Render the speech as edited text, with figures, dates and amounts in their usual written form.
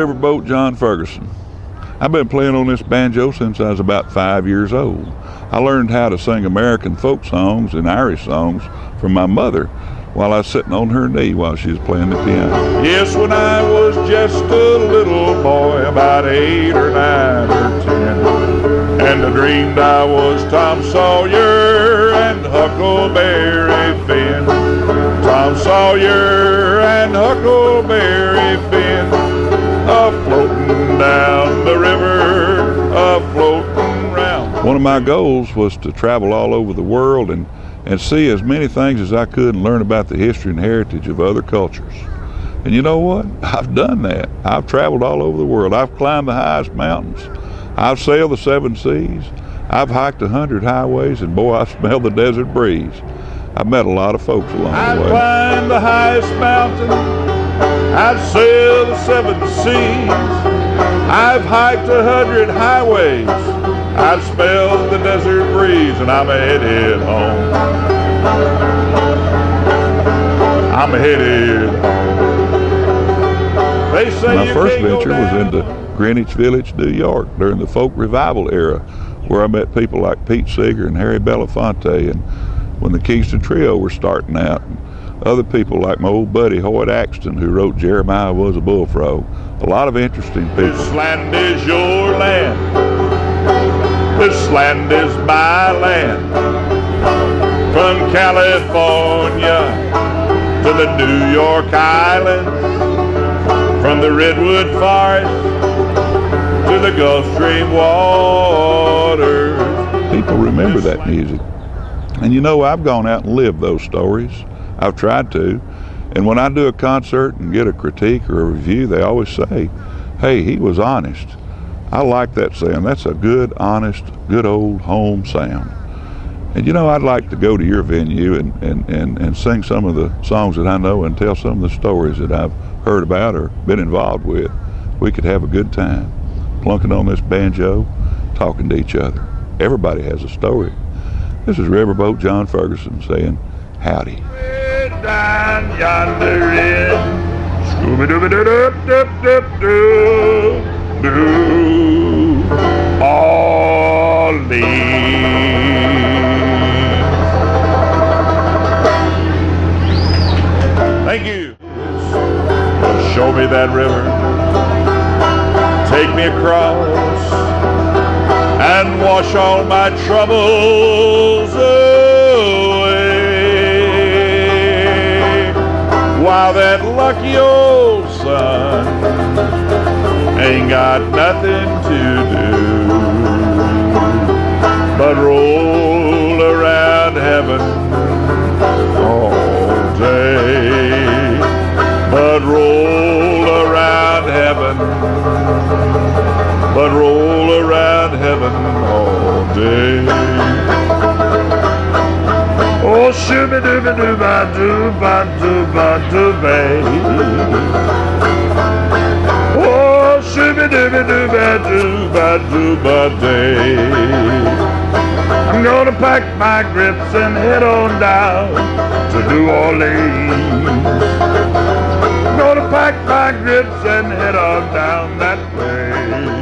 Riverboat John Ferguson. I've been playing on this banjo since I was about 5 years old. I learned how to sing American folk songs and Irish songs from my mother while I was sitting on her knee while she was playing the piano. Yes, when I was just a little boy, about 8 or 9 or 10, and I dreamed I was Tom Sawyer and Huckleberry Finn. Tom Sawyer and Huckleberry Finn, a-floating down the river, a-floating round. One of my goals was to travel all over the world and see as many things as I could and learn about the history and heritage of other cultures. And you know what? I've done that. I've traveled all over the world. I've climbed the highest mountains. I've sailed the 7 seas. I've hiked 100 highways, and boy, I smell the desert breeze. I've met a lot of folks along the way. I've climbed the highest mountain. I've sailed the 7 seas. I've hiked 100 highways. I've smelled the desert breeze, and I'm headed home. I'm headed home. They say my first venture was into Greenwich Village, New York, during the folk revival era, where I met people like Pete Seeger and Harry Belafonte, and when the Kingston Trio were starting out, and other people like my old buddy Hoyt Axton, who wrote Jeremiah Was a Bullfrog. A lot of interesting people. This land is your land. This land is my land. From California to the New York Islands, from the Redwood Forest to the Gulf Stream waters. People remember that music. And you know, I've gone out and lived those stories. I've tried to. And when I do a concert and get a critique or a review, they always say, hey, he was honest. I like that sound. That's a good, honest, good old home sound. And you know, I'd like to go to your venue and sing some of the songs that I know and tell some of the stories that I've heard about or been involved with. We could have a good time plunking on this banjo, talking to each other. Everybody has a story. This is Riverboat John Ferguson saying, howdy. Down yonder in New Orleans. Thank you. Show me that river. Take me across and wash all my troubles away, while that lucky old sun ain't got nothing to do but roll around heaven all day, but roll around heaven, but roll around heaven all day. Oh, shooby-dooby-doo-ba-doo-ba-doo-ba-doo-bay. Oh, shooby-dooby-doo-ba-doo-ba-doo-ba-day. I'm gonna pack my grips and head on down to New Orleans. I'm gonna pack my grips and head on down that way.